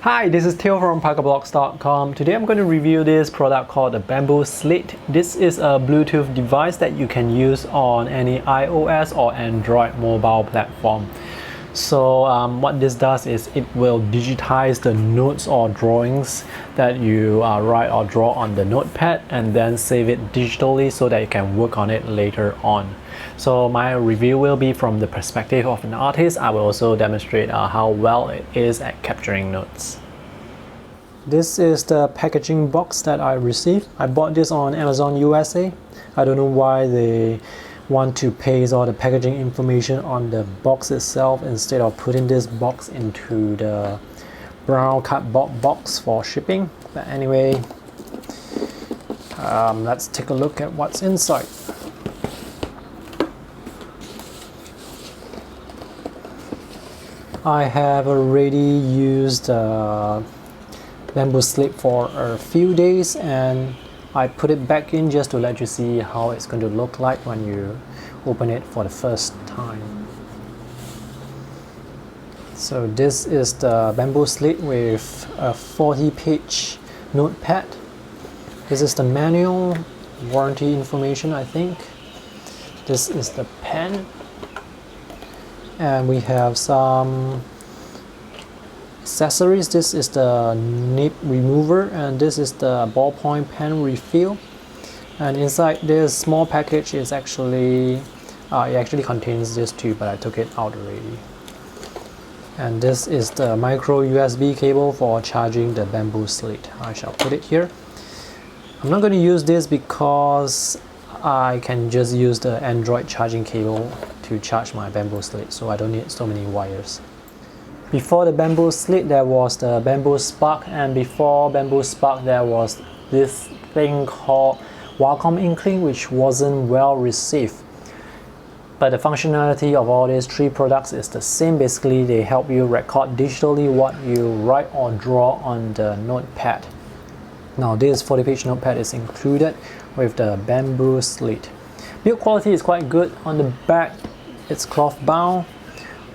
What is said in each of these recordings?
Hi, this is Theo from ParkerBlocks.com. Today I'm going to review this product called the Bamboo Slate. This is a Bluetooth device that you can use on any iOS or Android mobile platform. So what this does is it will digitize the notes or drawings that you write or draw on the notepad and then save it digitally so that you can work on it later on. So my review will be from the perspective of an artist. I will also demonstrate how well it is at capturing notes. This is the packaging box that I received. I bought this on Amazon USA. I don't know why they want to paste all the packaging information on the box itself instead of putting this box into the brown cardboard box for shipping. But anyway, let's take a look at what's inside. I have already used Bamboo Slate for a few days and I put it back in just to let you see how it's going to look like when you open it for the first time. So this is the Bamboo Slate with a 40-page notepad. This is the manual, warranty information I think. This is the pen. And we have some accessories. This is the nib remover and this is the ballpoint pen refill. And inside this small package is actually, it actually contains this too, but I took it out already. And this is the micro USB cable for charging the Bamboo Slate. I shall put it here. I'm not going to use this because I can just use the Android charging cable to charge my Bamboo Slate, so I don't need so many wires. Before the Bamboo Slate there was the Bamboo Spark, and before Bamboo Spark there was this thing called Wacom Inkling, which wasn't well received. But the functionality of all these three products is the same. Basically they help you record digitally what you write or draw on the notepad. Now this 40-page notepad is included with the Bamboo Slate. Build quality is quite good. On the back it's cloth bound.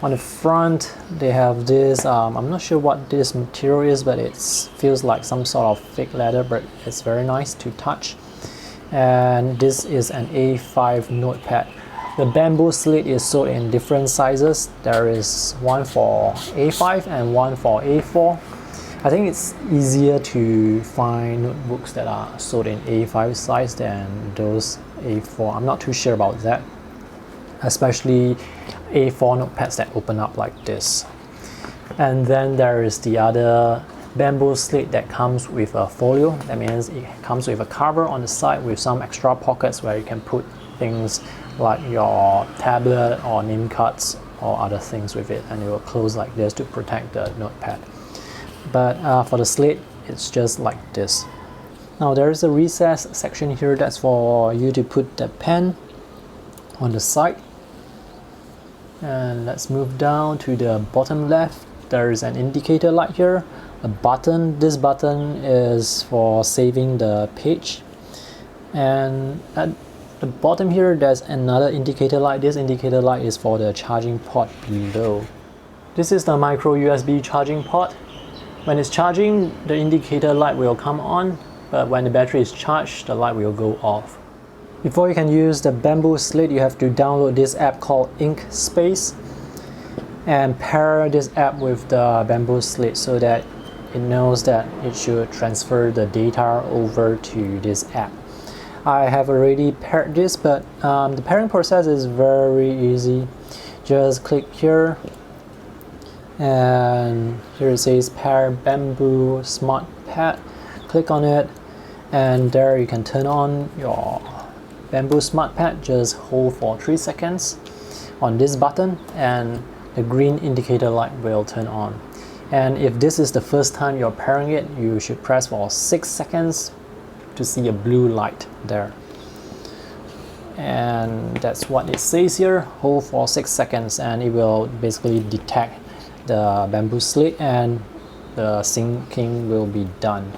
On the front they have this, I'm not sure what this material is, but it feels like some sort of fake leather, but it's very nice to touch. And this is an A5 notepad. The Bamboo Slate is sold in different sizes. There is one for A5 and one for A4. I think it's easier to find notebooks that are sold in A5 size than those A4. I'm not too sure about that, especially A4 notepads that open up like this. And then there is the other Bamboo Slate that comes with a folio. That means it comes with a cover on the side with some extra pockets where you can put things like your tablet or name cards or other things with it, and it will close like this to protect the notepad. But for the Slate it's just like this. Now there is a recess section here that's for you to put the pen on the side. And let's move down to the bottom left. There is an indicator light here, a button. This button is for saving the page. And at the bottom here there's another indicator light. This indicator light is for the charging port below. This is the micro USB charging port. When it's charging, the indicator light will come on, but when the battery is charged, the light will go off. Before you can use the Bamboo Slate, you have to download this app called Inkspace and pair this app with the Bamboo Slate so that it knows that it should transfer the data over to this app. I have already paired this, but the pairing process is very easy. Just click here, and here it says pair Bamboo smartpad. Click on it, and there you can turn on your Bamboo smartpad. Just hold for 3 seconds on this button and the green indicator light will turn on. And if this is the first time you're pairing it, you should press for 6 seconds to see a blue light there. And that's what it says here. Hold for 6 seconds and it will basically detect the Bamboo Slate and the syncing will be done.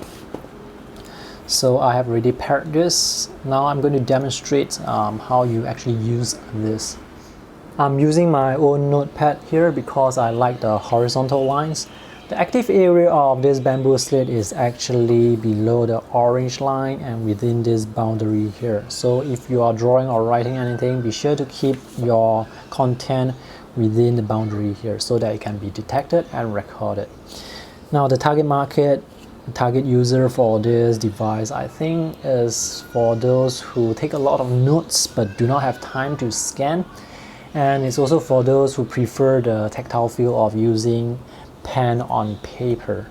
So I have already paired this. Now I'm going to demonstrate how you actually use this. I'm using my own notepad here because I like the horizontal lines. The active area of this bamboo slate is actually below the orange line and within this boundary here. So if you are drawing or writing anything, be sure to keep your content within the boundary here so that it can be detected and recorded. Now the target market, target user for this device, I think is for those who take a lot of notes but do not have time to scan, and it's also for those who prefer the tactile feel of using pen on paper.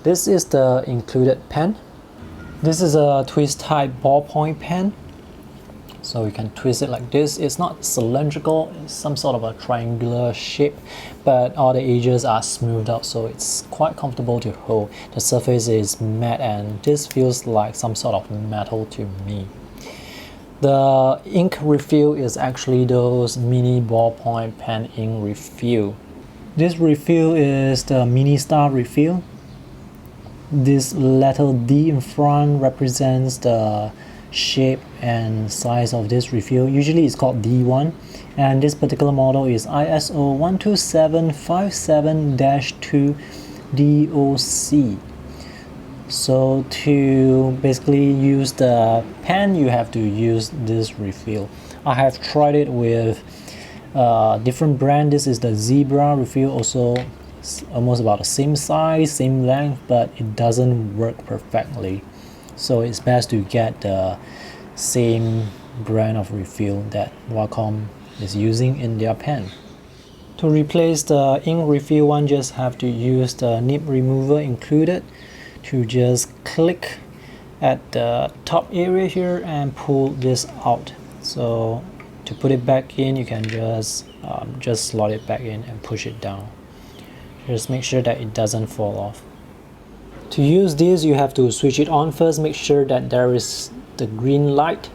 This is the included pen. This is a twist type ballpoint pen, so you can twist it like this. It's not cylindrical, it's some sort of a triangular shape, but all the edges are smoothed out, so it's quite comfortable to hold. The surface is matte and this feels like some sort of metal to me. The ink refill is actually those mini ballpoint pen ink refill. This refill is the mini star refill. This letter D in front represents the shape and size of this refill. Usually it's called D1, and this particular model is ISO 12757-2 DOC. So to basically use the pen, you have to use this refill. I have tried it with different brand. This is the Zebra refill, also almost about the same size, same length, but it doesn't work perfectly. So it's best to get the same brand of refill that Wacom is using in their pen. To replace the ink refill, one just have to use the nib remover included to just click at the top area here and pull this out. So to put it back in, you can just slot it back in and push it down. Just make sure that it doesn't fall off. To use this, you have to switch it on first. Make sure that there is the green light.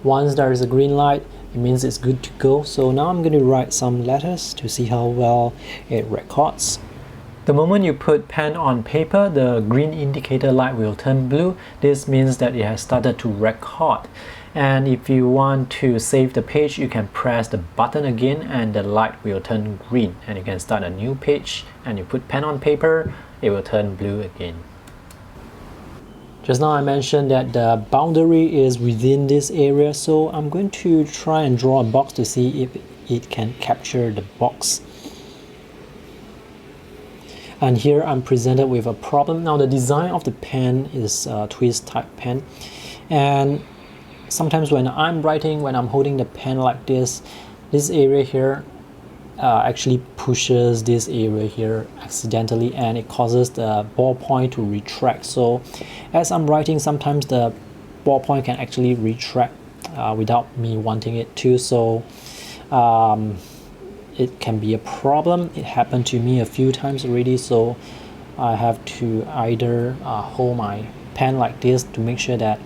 Once there is a green light, it means it's good to go. So now I'm going to write some letters to see how well it records. The moment you put pen on paper, the green indicator light will turn blue. This means that it has started to record. And if you want to save the page, you can press the button again and the light will turn green, and you can start a new page. And you put pen on paper, it will turn blue again. Just now I mentioned that the boundary is within this area, so I'm going to try and draw a box to see if it can capture the box. And here I'm presented with a problem. Now the design of the pen is a twist type pen, and sometimes when I'm writing, when I'm holding the pen like this area here actually pushes this area here accidentally, and it causes the ballpoint to retract. So as I'm writing, sometimes the ballpoint can actually retract without me wanting it to. So it can be a problem. It happened to me a few times already, so I have to either hold my pen like this to make sure that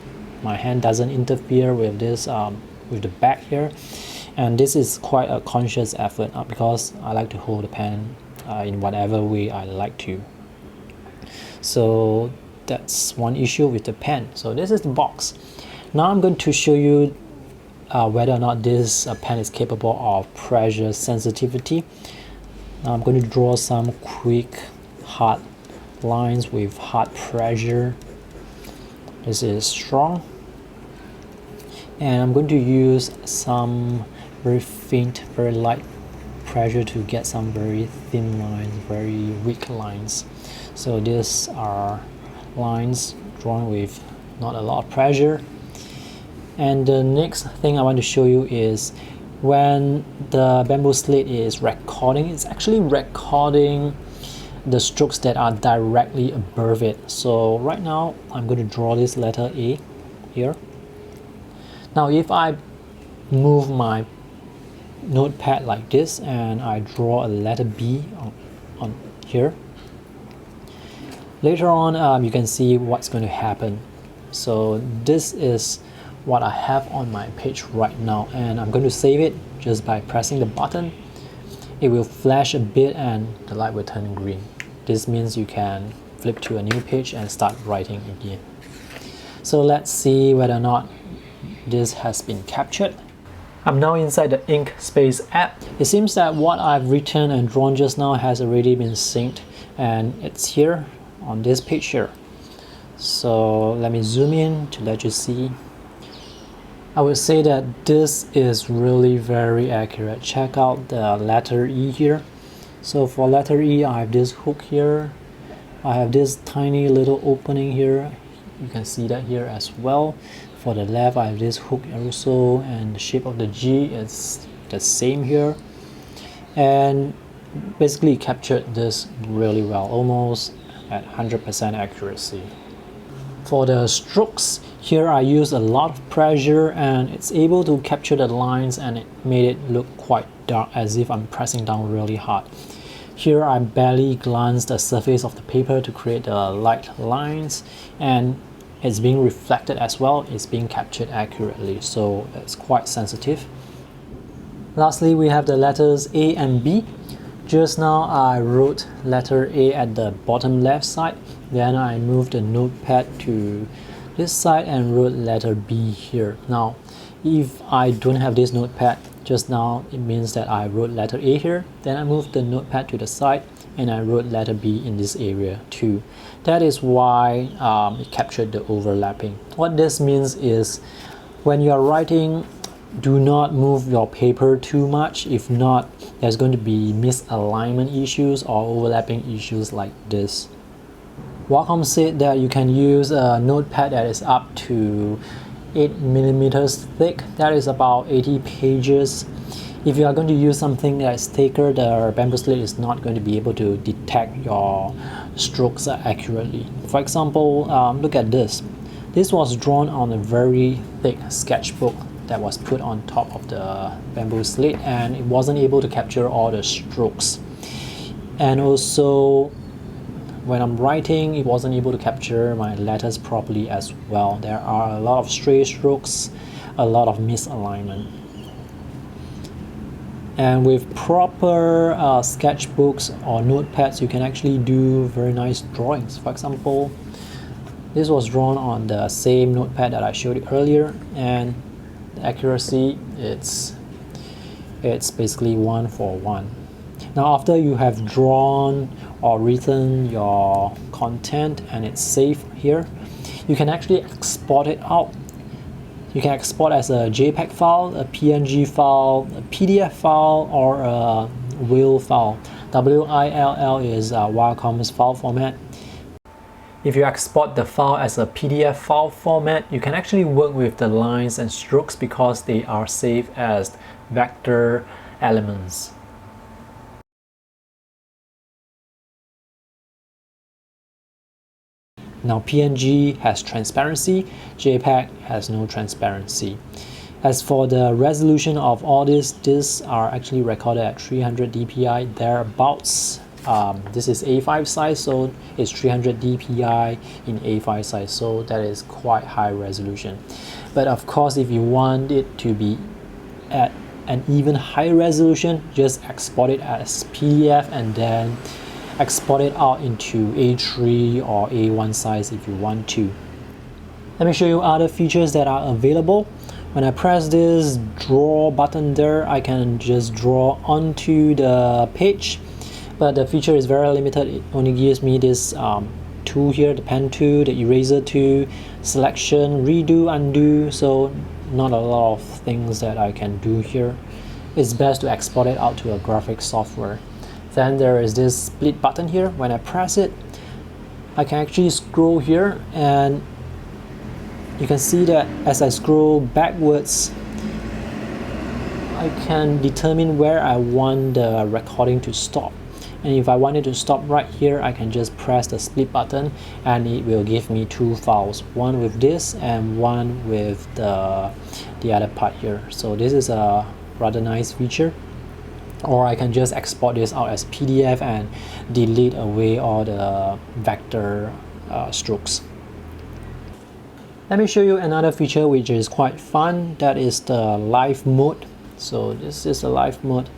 my hand doesn't interfere with this with the back here, and this is quite a conscious effort because I like to hold the pen in whatever way I like to. So that's one issue with the pen. So this is the box. Now I'm going to show you whether or not this pen is capable of pressure sensitivity. Now I'm going to draw some quick hard lines with hard pressure. This is strong, and I'm going to use some very faint, very light pressure to get some very thin lines, very weak lines. So these are lines drawn with not a lot of pressure. And the next thing I want to show you is when the bamboo slate is recording, it's actually recording the strokes that are directly above it. So right now I'm going to draw this letter A here. Now if I move my notepad like this and I draw a letter B on here, later on you can see what's going to happen. So this is what I have on my page right now, and I'm going to save it just by pressing the button. It will flash a bit and the light will turn green. This means you can flip to a new page and start writing again. So let's see whether or not this has been captured. I'm now inside the Ink Space app. It seems that what I've written and drawn just now has already been synced, and it's here on this page here. So let me zoom in to let you see. I would say that this is really very accurate. Check out the letter E here. So for letter E, I have this hook here. I have this tiny little opening here. You can see that here as well. For the left, I have this hook also, and the shape of the G is the same here. And basically captured this really well, almost at 100% accuracy. For the strokes, here I used a lot of pressure and it's able to capture the lines, and it made it look quite dark as if I'm pressing down really hard. Here I barely glanced the surface of the paper to create the light lines, and it's being reflected as well. It's being captured accurately, so it's quite sensitive. Lastly, we have the letters A and B. Just now I wrote letter A at the bottom left side, then I moved the notepad to this side and wrote letter B here. Now if I don't have this notepad, just now it means that I wrote letter A here, then I moved the notepad to the side and I wrote letter B in this area too. That is why it captured the overlapping. What this means is when you are writing, do not move your paper too much. If not, there's going to be misalignment issues or overlapping issues like this. Wacom said that you can use a notepad that is up to 8mm thick. That is about 80 pages. If you are going to use something that is thicker, the Bamboo Slate is not going to be able to detect your strokes accurately. For example, look at this. This was drawn on a very thick sketchbook that was put on top of the Bamboo Slate, and it wasn't able to capture all the strokes. And also, when I'm writing, it wasn't able to capture my letters properly as well. There are a lot of stray strokes, a lot of misalignment. And with proper sketchbooks or notepads, you can actually do very nice drawings. For example, this was drawn on the same notepad that I showed you earlier, and the accuracy, it's basically 1 for 1. Now after you have drawn or written your content and it's safe here, you can actually export it out. You can export as a JPEG file, a PNG file, a PDF file, or a WILL file. WILL is Wacom's file format. If you export the file as a PDF file format, you can actually work with the lines and strokes because they are saved as vector elements. Now PNG has transparency, JPEG has no transparency. As for the resolution of all these are actually recorded at 300 dpi thereabouts. This is A5 size, so it's 300 dpi in A5 size, so that is quite high resolution. But of course, if you want it to be at an even higher resolution, just export it as PDF and then export it out into A3 or A1 size if you want to. Let me show you other features that are available. When I press this draw button there, I can just draw onto the page, but the feature is very limited. It only gives me this tool here, the pen tool, the eraser tool, selection, redo, undo, so not a lot of things that I can do here. It's best to export it out to a graphic software. Then there is this split button here. When I press it, I can actually scroll here, and you can see that as I scroll backwards, I can determine where I want the recording to stop. And if I want it to stop right here, I can just press the split button and it will give me two files, one with this and one with the other part here. So this is a rather nice feature. Or I can just export this out as PDF and delete away all the vector strokes. Let me show you another feature which is quite fun. That is the live mode. So this is the live mode.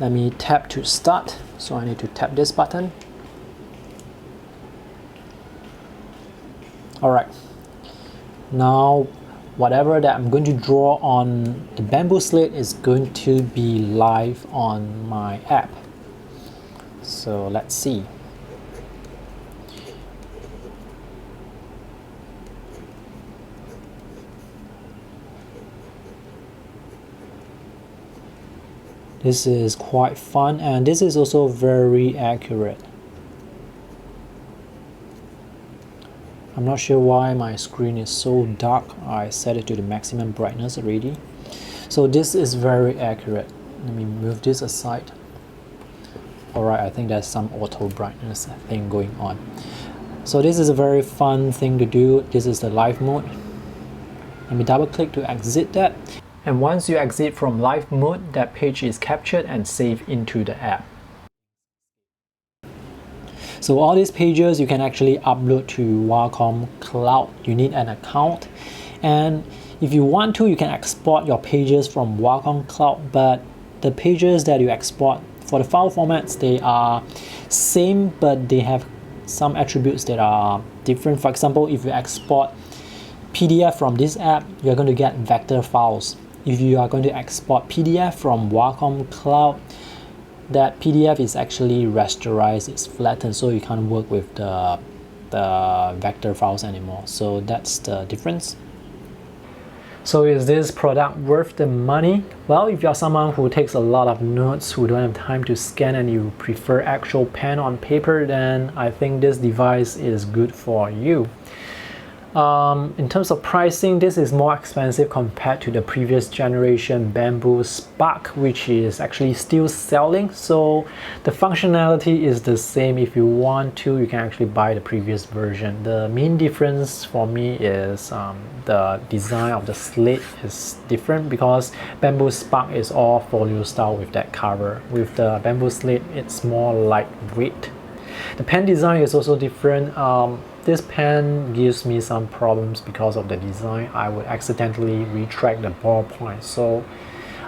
Let me tap to start. So I need to tap this button. Alright. Now whatever that I'm going to draw on the Bamboo Slate is going to be live on my app. So let's see. This is quite fun, and this is also very accurate. I'm not sure why my screen is so dark. I set it to the maximum brightness already. So this is very accurate. Let me move this aside. Alright, I think there's some auto brightness thing going on. So this is a very fun thing to do. This is the live mode. Let me double click to exit that. And once you exit from live mode, that page is captured and saved into the app. So all these pages you can actually upload to Wacom Cloud. You need an account, and if you want to, you can export your pages from Wacom Cloud, but the pages that you export for the file formats, they are same, but they have some attributes that are different. For example, if you export PDF from this app, you're going to get vector files. If you are going to export PDF from Wacom Cloud, that PDF is actually rasterized, it's flattened, so you can't work with the vector files anymore. So that's the difference. So is this product worth the money? Well, if you're someone who takes a lot of notes, who don't have time to scan, and you prefer actual pen on paper, then I think this device is good for you. In terms of pricing, this is more expensive compared to the previous generation Bamboo Spark, which is actually still selling. So the functionality is the same. If you want to, you can actually buy the previous version. The main difference for me is the design of the slate is different, because Bamboo Spark is all folio style with that cover. With the Bamboo Slate, it's more lightweight. The pen design is also different. This pen gives me some problems because of the design. I would accidentally retract the ballpoint. So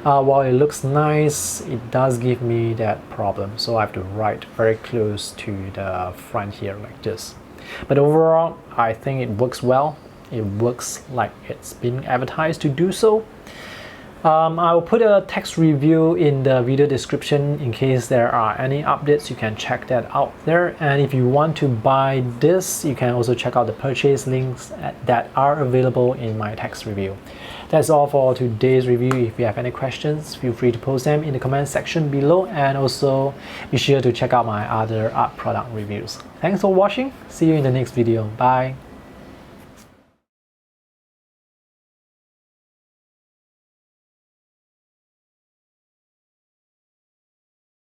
while it looks nice, it does give me that problem. So I have to write very close to the front here like this. But overall, I think it works well. It works like it's been advertised to do so. I will put a text review in the video description in case there are any updates. You can check that out there. And if you want to buy this, you can also check out the purchase links that are available in my text review. That's all for today's review. If you have any questions, feel free to post them in the comment section below, and also be sure to check out my other art product reviews. Thanks for watching. See you in the next video. Bye.